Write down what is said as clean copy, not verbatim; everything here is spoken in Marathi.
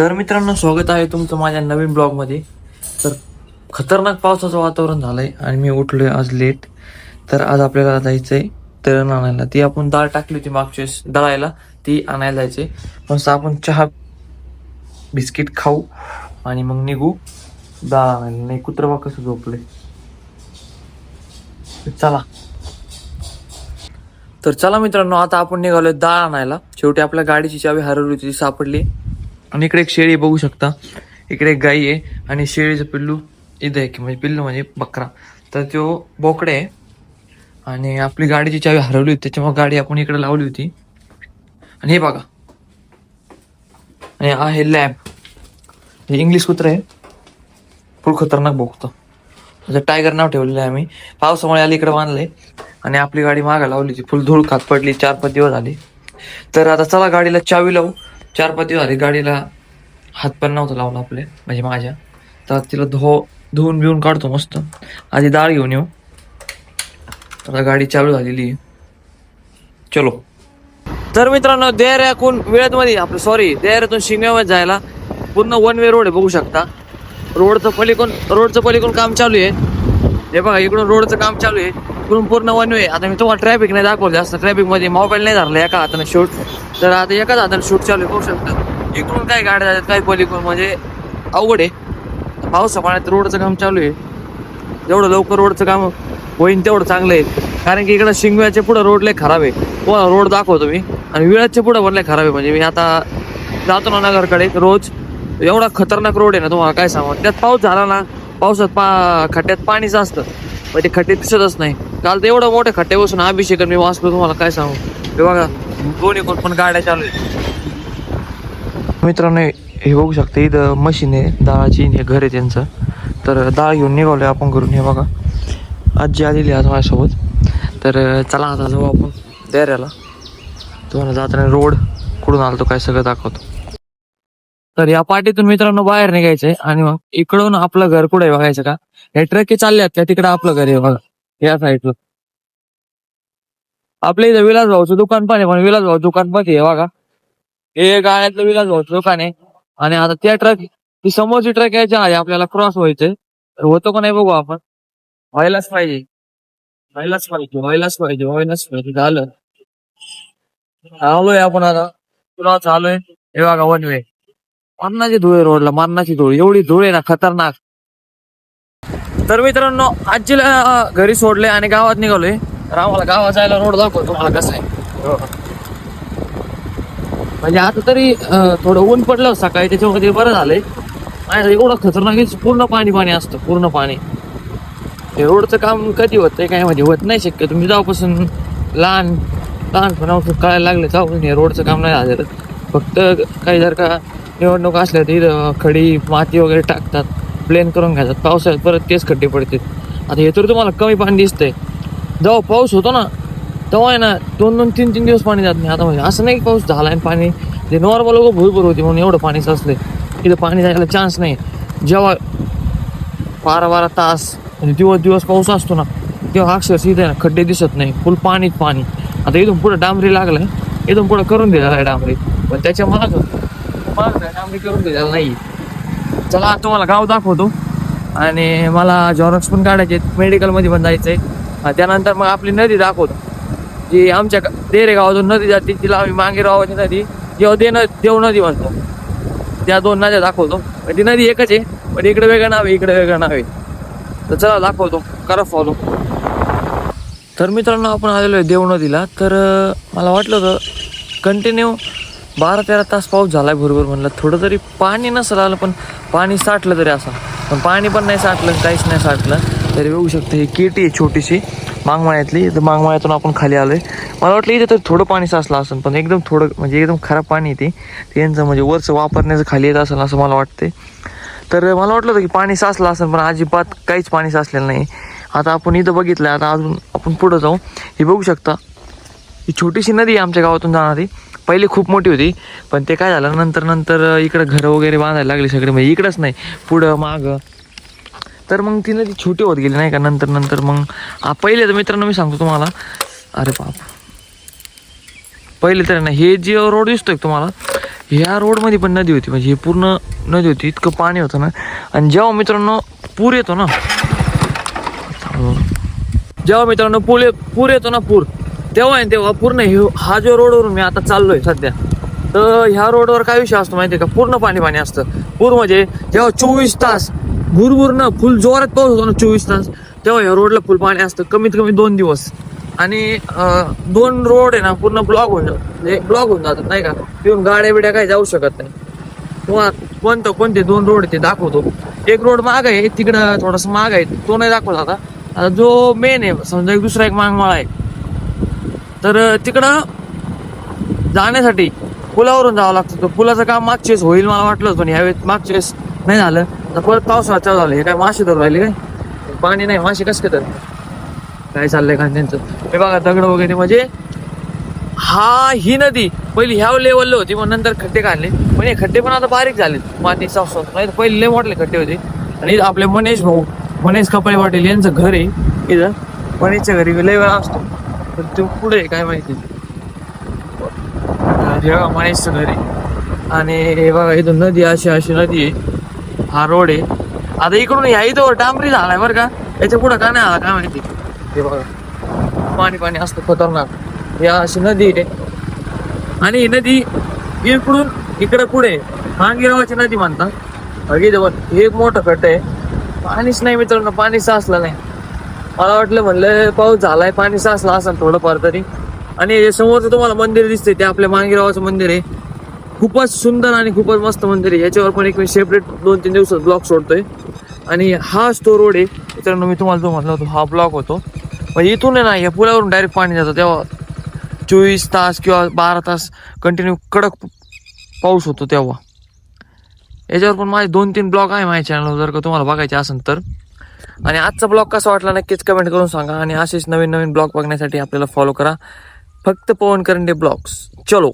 तर मित्रांनो, स्वागत आहे तुमचं माझ्या नवीन ब्लॉगमध्ये. तर खतरनाक पावसाचं वातावरण झालंय आणि मी उठलोय आज लेट. तर आज आपल्याला जायचंय दळण आणायला. ती आपण डाळ टाकली होती मागच्या वेळेस दळायला, ती आणायला जायचंय. मस्त आपण चहा बिस्किट खाऊ आणि मग निघू डाळ आणायला. नाही कुत्र बा कसं झोपलंय. चला तर चला मित्रांनो, आता आपण निघालोय डाळ आणायला. शेवटी आपल्या गाडीची चावी हरवली होती, ती सापडली. आणि इकडे एक शेळी बघू शकता, इकडे एक गाई आहे आणि शेळीचं पिल्लू इथं आहे, की म्हणजे पिल्लू म्हणजे बकरा. तर तो बोकडे आहे आणि आपली गाडीची चावी हरवली होती, त्याच्यामुळे गाडी आपण इकडे लावली होती. आणि हे बघा, आणि आहे लॅब. हे इंग्लिश कुत्र आहे, फुल खतरनाक बघतो. त्याचं टायगर नाव ठेवलेलं आहे आम्ही. पावसामुळे आली इकडे बांधलंय आणि आपली गाडी मागा लावली होती. फुल धूळ खात पडली, 4-5 दिवस झाले. तर आता चला गाडीला चावी लावू. 4-5 दिवस झाले गाडीला हात पण नव्हता लावला आपले, म्हणजे माझ्या. तर तिला धुवून बिवून काढतो मस्त. आधी डाळ घेऊन येऊ. आता गाडी चालू झालेली आहे, चलो. तर मित्रांनो, देहऱ्यातून देहऱ्यातून शिंगण्यामध्ये जायला पूर्ण वन वे रोड आहे, बघू शकता. रोडचं पलीकडून काम चालू आहे. हे बघा, इकडून रोडचं काम चालू आहे, इकडून पूर्ण वन वे. आता मी तुम्हाला ट्रॅफिक नाही दाखवलं जास्त. ट्रॅफिक मध्ये मोबाईल नाही धरला एका हाताने शूट. तर आता एकाच हाताने शूट चालू आहे, बघू शकता. इकडून काय गाड्या जातात, काय पलीकडून, म्हणजे अवघड आहे. पावसा पाण्यात रोडचं काम चालू आहे. जेवढं लवकर रोडचं काम होईन तेवढं चांगलं आहे. कारण की इकडं शिंगव्याच्या पुढं रोड लय खराब आहे. रोड दाखवतो मी. आणि विळाच्या पुढं पण लय खराब आहे. म्हणजे मी आता जातो ना नगरकडे रोज, एवढा खतरनाक रोड आहे ना, तुम्हाला काय सांगू. त्यात पाऊस झाला ना, पावसात खड्ड्यात पाणीच असतं, पण ते खड्डे दिसतच नाही. काल तर एवढं मोठे खड्डे बसून अभिषेक मी वाचलो, तुम्हाला काय सांगू. हे बघा, दोन्ही कोण पण गाड्या चालू आहेत. मित्रांनो, हे बघू शकता, इथं मशीन आहे डाळाची, हे घर आहे त्यांचं. तर डाळ घेऊन निघालोय आपण घरून. हे बघा, आजी आलेली आज माझ्यासोबत. तर चला आता जाऊ आपण देहऱ्याला. तुम्हाला जाताना रोड कुठून आलतो काय सगळं दाखवतो. तर या पाटीतून मित्रांनो बाहेर निघायचंय आणि मग इकडून आपलं घर कुठे आहे बघायचं का. हे ट्रक चालल्यात त्या तिकडे आपलं घर आहे बघा, या साईडला. आपल्या इथं विलास भाऊचं दुकान पण आहे, पण विलास भाऊ दुकान पण आहे बघा. हे गाळ्यातलं विलास भाऊचं दुकान आहे. आणि आता त्या ती समोरची ट्रक यायच्या आहे, आपल्याला क्रॉस व्हायचंय. तर होतो का नाही बघू आपण. व्हायलाच पाहिजे, व्हायलाच पाहिजे, व्हायलाच पाहिजे, व्हायलाच पाहिजे. झालं, आलोय आपण आता तुला चालूय. हे बघा वन वे. मरणाची धूळ आहे रोडला, मरणाची धूळ. एवढी धूळ आहे ना, खतरनाक. तर मित्रांनो, आजीला घरी सोडले आणि गावात निघालोय. तर आम्हाला गावात जायला रोड दाखवतो मला कसं आहे. म्हणजे आता तरी थोडं ऊन पडलं सकाळी, त्याच्यामध्ये बरं झालंय. नाही एवढं खतरनाक, पूर्ण पाणी असतं, पूर्ण पाणी. हे रोडचं काम कधी होतंय काय म्हणजे होत नाही शक्य. तुम्ही जेव्हापासून लहानपणापासून कळायला लागले तेव्हापासून हे रोडचं काम नाही झालं. फक्त काही जर का निवडणूक असल्या तर खडी माती वगैरे टाकतात, प्लेन करून घ्यायतात. पावसाळ्यात परत तेच खड्डे पडतात. आता हे तर तुम्हाला कमी पाणी दिसतंय. जेव्हा पाऊस होतो ना, तेव्हा आहे ना 2-2, 3-3 दिवस पाणी जात नाही. आता म्हणजे असं नाही की पाऊस झाला आणि पाणी जे नॉर्मल लोक भुरभुर होती म्हणून एवढं पाणी साचलंय. इथं पाणी जायला चान्स नाही. जेव्हा 12-12 तास म्हणजे दिवस पाऊस असतो ना, तेव्हा अक्षरशः इथे खड्डे दिसत नाही, फुल पाणीच पाणी. आता इथून पुढे डांबरी लागलाय, इथून पुढे करून दिलेला आहे डांबरी, पण त्याच्या मलाच डांबरी करून दिलेला नाही. चला तुम्हाला गाव दाखवतो. आणि मला झेरॉक्स पण काढायचे, मेडिकलमध्ये पण जायचंय. त्यानंतर मग आपली नदी दाखवतो, जी आमच्या देरे गावातून नदी जाते, तिला आम्ही मांगेरावाची नदी जेव्हा देव नदी म्हणतो. त्या 2 नद्या दाखवतो. ती नदी एकच आहे, पण इकडे वेगळं नाव आहे, इकडे वेगळं नाव आहे. तर चला दाखवतो, करा फॉलो. तर मित्रांनो, आपण आलेलो आहे देव नदीला. तर मला वाटलं होतं कंटिन्यू 12-13 तास पाऊस झालाय बरोबर. म्हणलं थोडं तरी पाणी नसेल आलं, पण पाणी साठलं तरी असं. पण पाणी पण नाही साठलं, काहीच नाही साठलं. तरी बघू शकते ही केटी आहे छोटीशी मांगमाळ्यातली. तर मांगमाळ्यातून आपण खाली आलोय. मला वाटलं इथे तर थोडं पाणी साचलं असेल, पण एकदम थोडं, म्हणजे एकदम खराब पाणी येते त्यांचं, म्हणजे वरचं वापरण्याचं खाली येत असेल असं मला वाटते. तर मला वाटलं होतं की पाणी साचलं असेल, पण अजिबात काहीच पाणी साचलेलं नाही. आता आपण इथं बघितलं, आता अजून आपण पुढं जाऊ. ही बघू शकता, ही छोटीशी नदी आहे आमच्या गावातून जाणारी. पहिले खूप मोठी होती, पण ते काय झालं नंतर इकडं घरं वगैरे बांधायला लागली सगळे, म्हणजे इकडंच नाही पुढं मागं. तर मग ती नदी छोटी होत गेली नाही का. नंतर मग पहिले तर मित्रांनो मी सांगतो तुम्हाला, अरे बाप, पहिले तर ना हे जे रोड दिसतोय तुम्हाला, ह्या रोडमध्ये पण नदी होती, म्हणजे हे पूर्ण नदी होती, इतकं पाणी होतं ना. आणि जेव्हा मित्रांनो पूर येतो ना, पूर येतो ना तेव्हा आहे तेव्हा पूर्ण हा जो रोडवरून मी आता चाललोय सध्या, तर ह्या रोडवर काय विषय असतो माहिती आहे का, पूर्ण पाणी असतं. पूर म्हणजे जेव्हा 24 तास भुरभुर ना फुल जोरात पाऊस होतो ना 24 तास, तेव्हा ह्या रोडला फुल पाणी असतं, कमीत कमी 2 दिवस. आणि 2 रोड आहे ना पूर्ण ब्लॉक होऊन जातात नाही का, तिथून गाड्या बिड्या काही जाऊ शकत नाही. तुम्हाला कोणते 2 रोड ते दाखवतो. एक रोड माग आहे, तिकडं थोडासा माग आहे, तो नाही दाखवत आता जो मेन आहे समजा दुसरा एक मागमाळा आहे, तर तिकडं जाण्यासाठी पुलावरून जावं लागतं. पुलाचं काम मागच्या वेळेस होईल मला वाटलं होतं, ह्यावेळेस मागच्या वेळेस नाही झालं. तर परत पावसाळ्यात चालू झालं. हे काय मासे धरू राहिले काय, पाणी नाही मासे कसं काय चाललंय का त्यांचं. हे बघा दगड वगैरे, म्हणजे ही नदी पहिली ह्या लेवलला होती, मग नंतर खड्डे काढले, पण हे खड्डे पण आता बारीक झाले, माती साफ नाही तर पहिले लय मोठले खड्डे होते. आणि आपले मनेश कपडे पाटील यांचं घर आहे इथं. मनेशच्या घरी लय वेळा असतो, तर ते पुढे आहे काय माहिती. हे बघा मनेशचं घर आहे, आणि हे बघा इथून नदी अशी नदी आहे, हा रोड आहे. आता इकडून ह्या इथं डांबरी झालाय बरं का, याच्या पुढं का नाही आला काय माहिती. हे बघा पाणी असतं खतरनाक. या अशी नदी आहे, आणि ही नदी इकडून इकडे पुढे मांगीरावाची नदी म्हणतात. हे एक मोठं खड्डं आहे, पाणीच नाही मित्रांनो, पाणी साचलं नाही. मला वाटलं म्हणलं पाऊस झालाय पाणी साचलं असं थोडंफार तरी. आणि समोरचं तुम्हाला मंदिर दिसतंय ते आपल्या मांगीरावाचं मंदिर आहे, खूपच सुंदर आणि खूपच मस्त मंदिर आहे. याच्यावर पण एक मी सेपरेट 2-3 दिवसात ब्लॉग सोडतोय. आणि हाच तो रोड आहे मित्रांनो, मी तुम्हाला जो म्हटलं होतो हा ब्लॉक होतो. म्हणजे इथून आहे ना, या पुलावरून डायरेक्ट पाणी जातं, तेव्हा 24 तास किंवा 12 तास कंटिन्यू कडक पाऊस होतो तेव्हा. याच्यावर पण माझे 2-3 ब्लॉग आहे माझ्या चॅनलवर, जर का तुम्हाला बघायचे असेल तर. आणि आजचा ब्लॉग कसा वाटला नक्कीच कमेंट करून सांगा. आणि असेच नवीन ब्लॉग बघण्यासाठी आपल्याला फॉलो करा, फक्त पवन करंडे ब्लॉग्स. चलो.